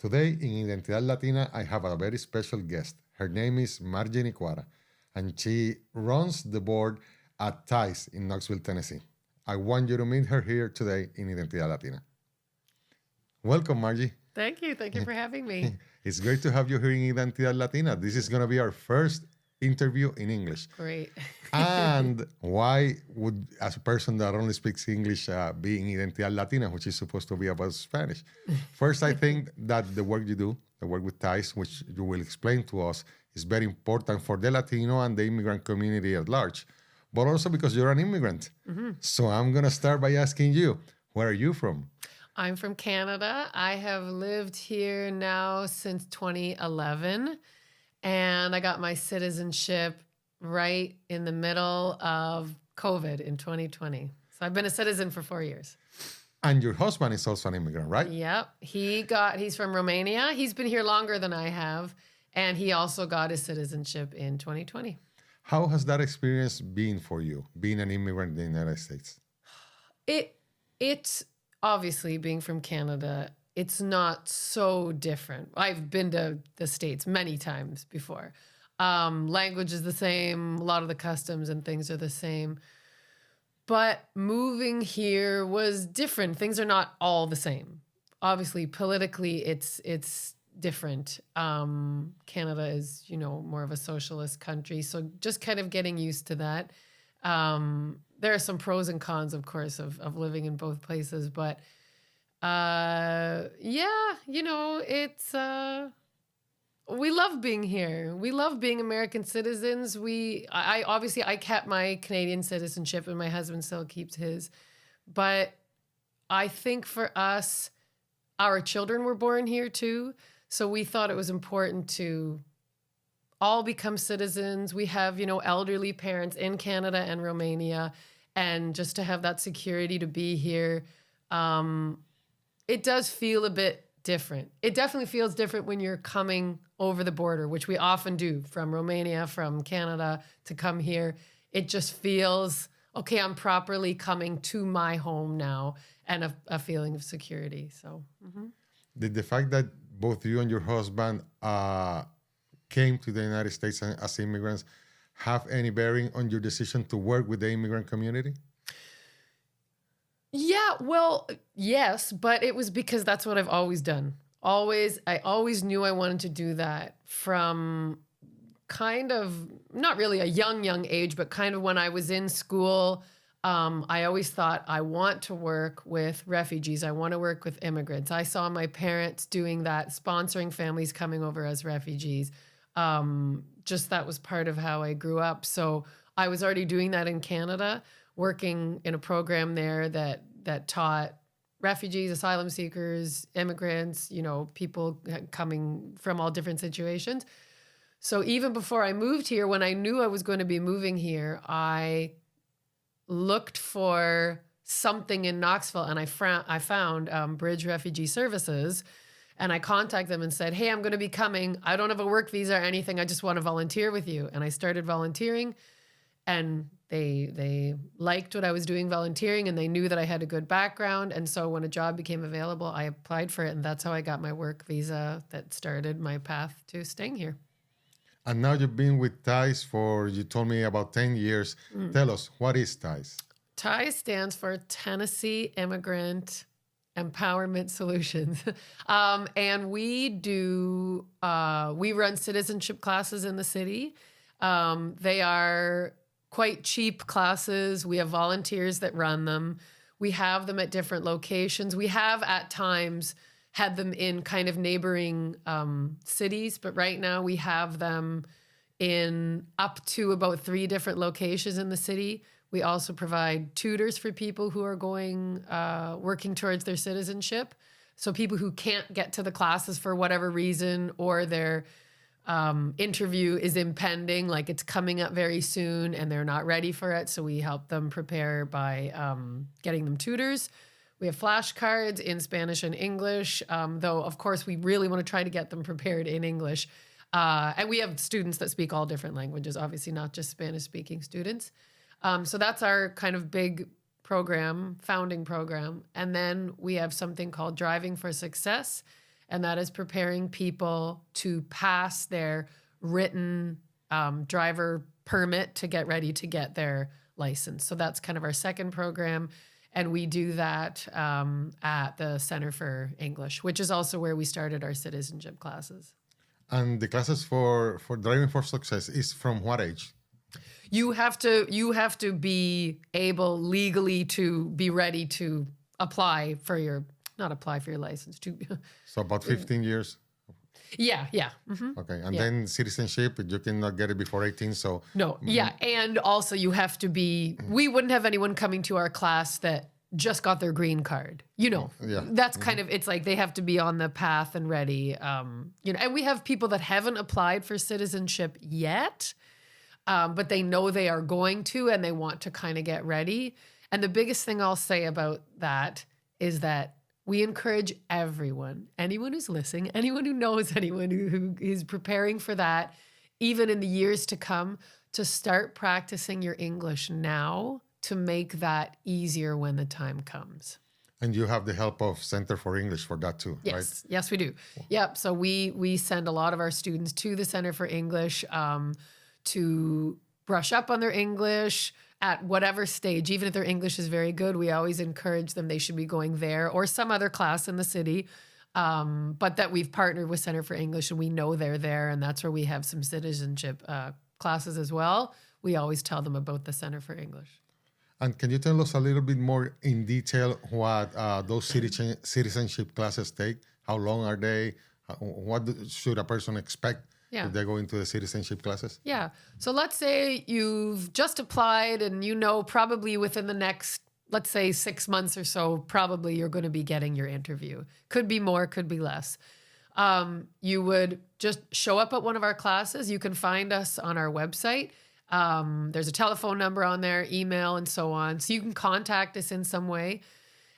Today in Identidad Latina, I have a very special guest. Her name is Margie Nicoara, and she runs the board at Pues in Knoxville, Tennessee. I want you to meet her here today in Identidad Latina. Welcome, Margie. Thank you. Thank you for having me. It's great to have you here in Identidad Latina. This is going to be our first interview in English. Great. And why would, as a person that only speaks English, be in Identidad Latina, which is supposed to be about Spanish? First, I think that the work you do, the work with Pues, which you will explain to us, is very important for the Latino and the immigrant community at large, but also because you're an immigrant. Mm-hmm. So I'm going to start by asking you, where are you from? I'm from Canada. I have lived here now since 2011, and I got my citizenship right in the middle of COVID in 2020. So I've been a citizen for 4 years. And your husband is also an immigrant, right? Yep. He's from Romania. He's been here longer than I have, and he also got his citizenship in 2020. How has that experience been for you, being an immigrant in the United States? It's obviously, being from Canada, it's not so different. I've been to the States many times before. Language is the same. A lot of the customs and things are the same. But moving here was different. Things are not all the same. Obviously, politically, it's different. Canada is, more of a socialist country. So just kind of getting used to that. There are some pros and cons, of course, of living in both places. But it's... we love being here. We love being American citizens. I kept my Canadian citizenship and my husband still keeps his. But I think for us, our children were born here too. So we thought it was important to all become citizens. We have, elderly parents in Canada and Romania, and just to have that security to be here, it does feel a bit different. It definitely feels different when you're coming over the border, which we often do from Romania, from Canada to come here. It just feels, okay, I'm properly coming to my home now, and a feeling of security. So, Did the fact that both you and your husband came to the United States as immigrants have any bearing on your decision to work with the immigrant community? Yeah, well, yes, but it was because that's what I've always done. I always knew I wanted to do that from kind of, not really a young age, but kind of when I was in school. I always thought, I want to work with refugees. I want to work with immigrants. I saw my parents doing that, sponsoring families coming over as refugees. Just that was part of how I grew up. So I was already doing that in Canada, working in a program there that taught refugees, asylum seekers, immigrants, people coming from all different situations. So even before I moved here, when I knew I was going to be moving here, I looked for something in Knoxville, and I found Bridge Refugee Services, and I contacted them and said, hey, I'm going to be coming. I don't have a work visa or anything. I just want to volunteer with you. And I started volunteering, and they liked what I was doing volunteering, and they knew that I had a good background. And so when a job became available, I applied for it, and that's how I got my work visa that started my path to staying here. And now you've been with Pues for, you told me, about 10 years. Tell us, what is Pues? Pues stands for Tennessee Immigrant Empowerment Solutions. And we run citizenship classes in the city. They are quite cheap classes. We have volunteers that run them. We have them at different locations. We have at times had them in kind of neighboring cities, but right now we have them in up to about 3 different locations in the city. We also provide tutors for people who are working towards their citizenship. So people who can't get to the classes for whatever reason, or their interview is impending, like it's coming up very soon and they're not ready for it. So we help them prepare by getting them tutors. We have flashcards in Spanish and English, though, of course, we really want to try to get them prepared in English. And we have students that speak all different languages, obviously not just Spanish-speaking students. So that's our kind of big program, founding program. And then we have something called Driving for Success. and that is preparing people to pass their written driver permit to get ready to get their license. So that's kind of our second program. And we do that at the Center for English, which is also where we started our citizenship classes. And the classes for driving for success is from what age? You have to be able legally to be ready to apply for your license. So about 15 years? Yeah. Mm-hmm. Okay. And then citizenship, you cannot get it before 18. So no. Yeah. And also you have to be, we wouldn't have anyone coming to our class that just got their green card. That's kind of, it's like they have to be on the path and ready. And we have people that haven't applied for citizenship yet, but they know they are going to, and they want to kind of get ready. And the biggest thing I'll say about that is that we encourage anyone who's listening, anyone who knows anyone who is preparing for that, even in the years to come, to start practicing your English now to make that easier when the time comes. And you have the help of Center for English for that too, yes. right? Yes, we do. Yep. So we send a lot of our students to the Center for English to brush up on their English at whatever stage. Even if their English is very good, we always encourage them they should be going there or some other class in the city. But that we've partnered with Center for English and we know they're there, and that's where we have some citizenship classes as well. We always tell them about the Center for English. And can you tell us a little bit more in detail what those citizenship classes take? How long are they? What should a person expect if they go into the citizenship classes? Yeah. So let's say you've just applied and probably within the next, let's say 6 months or so, probably you're going to be getting your interview. Could be more, could be less. You would just show up at one of our classes. You can find us on our website. There's a telephone number on there, email, and so on. So you can contact us in some way.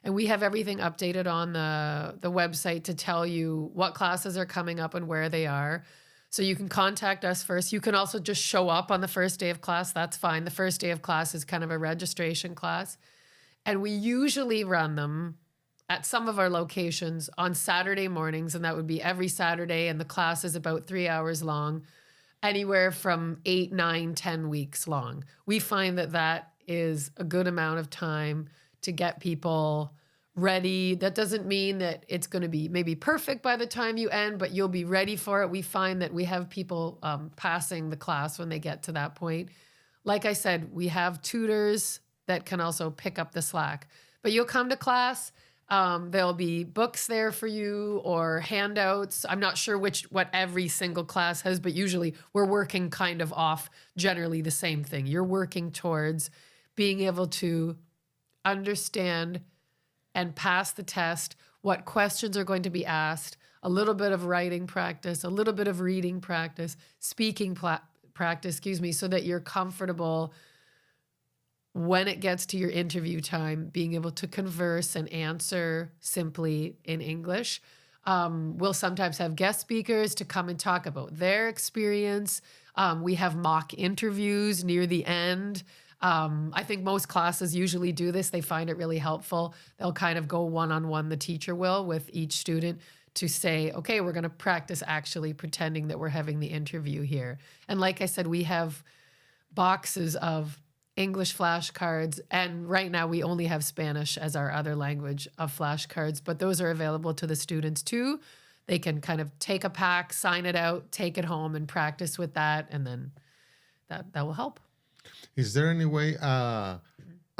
And we have everything updated on the website to tell you what classes are coming up and where they are. So you can contact us first. You can also just show up on the first day of class. That's fine. The first day of class is kind of a registration class. And we usually run them at some of our locations on Saturday mornings. And that would be every Saturday. And the class is about 3 hours long, anywhere from 8, 9, 10 weeks long. We find that is a good amount of time to get people ready. That doesn't mean that it's going to be maybe perfect by the time you end, but you'll be ready for it. We find that we have people passing the class when they get to that point. Like I said, we have tutors that can also pick up the slack. But you'll come to class, there'll be books there for you or handouts. I'm not sure what every single class has, but usually we're working kind of off generally the same thing. You're working towards being able to understand and pass the test, what questions are going to be asked, a little bit of writing practice, a little bit of reading practice, speaking practice, so that you're comfortable when it gets to your interview time, being able to converse and answer simply in English. We'll sometimes have guest speakers to come and talk about their experience. We have mock interviews near the end. I think most classes usually do this. They find it really helpful. They'll kind of go one-on-one, the teacher will, with each student to say, okay, we're going to practice actually pretending that we're having the interview here. And like I said, we have boxes of English flashcards. And right now we only have Spanish as our other language of flashcards, but those are available to the students too. They can kind of take a pack, sign it out, take it home and practice with that. And then that will help. Is there any way a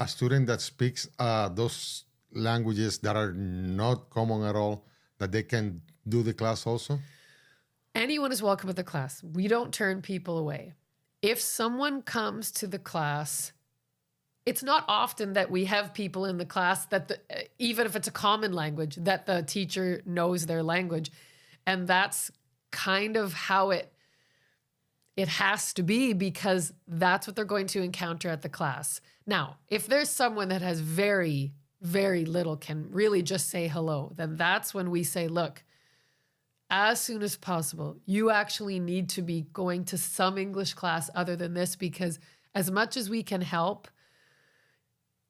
student that speaks those languages that are not common at all, that they can do the class also? Anyone is welcome at the class. We don't turn people away. If someone comes to the class, it's not often that we have people in the class that even if it's a common language, that the teacher knows their language. And that's kind of how it has to be, because that's what they're going to encounter at the class. Now, if there's someone that has very, very little, can really just say hello, then that's when we say, look, as soon as possible, you actually need to be going to some English class other than this, because as much as we can help,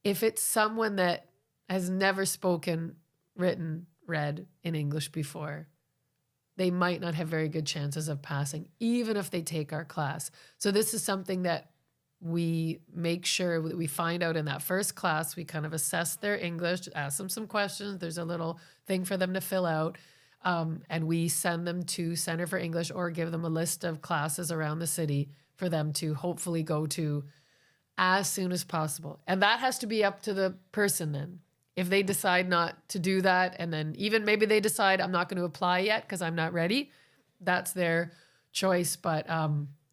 if it's someone that has never spoken, written, read in English before, they might not have very good chances of passing, even if they take our class. So this is something that we make sure that we find out in that first class. We kind of assess their English, ask them some questions. There's a little thing for them to fill out. And we send them to Center for English or give them a list of classes around the city for them to hopefully go to as soon as possible. And that has to be up to the person then. If they decide not to do that, and then even maybe they decide I'm not going to apply yet because I'm not ready, that's their choice. But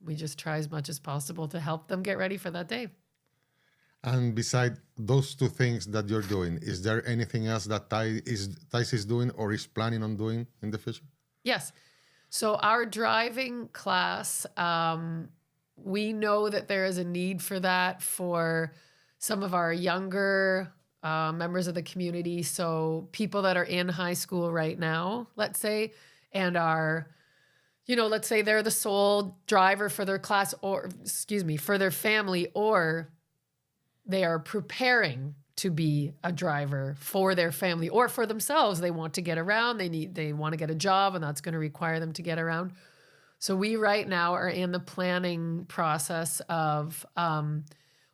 we just try as much as possible to help them get ready for that day. And beside those two things that you're doing, is there anything else that Thais is doing or is planning on doing in the future? Yes. So our driving class, we know that there is a need for that for some of our younger members of the community. So people that are in high school right now, let's say, and are, let's say they're the sole driver for their class or, for their family, or they are preparing to be a driver for their family or for themselves. They want to get around. They want to get a job, and that's going to require them to get around. So we right now are in the planning process of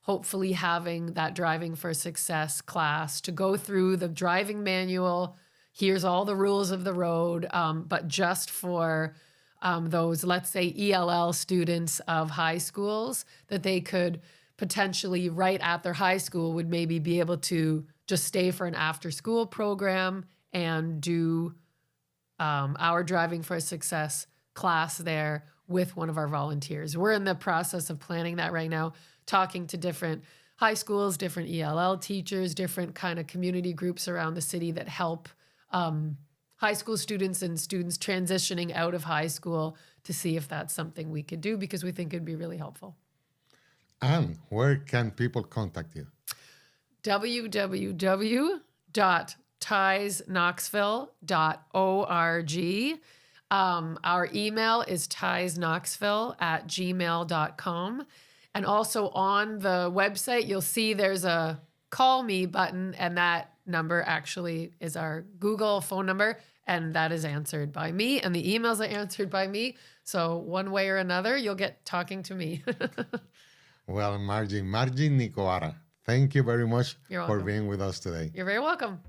hopefully having that Driving for Success class to go through the driving manual. Here's all the rules of the road, but just for those, let's say, ELL students of high schools, that they could potentially right at their high school would maybe be able to just stay for an after-school program and do our Driving for Success class there with one of our volunteers. We're in the process of planning that right now, talking to different high schools, different ELL teachers, different kind of community groups around the city that help high school students and students transitioning out of high school to see if that's something we could do, because we think it'd be really helpful. And where can people contact you? www.taisknoxville.org. Our email is taisknoxville@gmail.com. And also on the website, you'll see there's a call me button, and that number actually is our Google phone number, and that is answered by me, and the emails are answered by me. So one way or another, you'll get talking to me. Well, Margie Nicoara, thank you very much for being with us today. You're very welcome.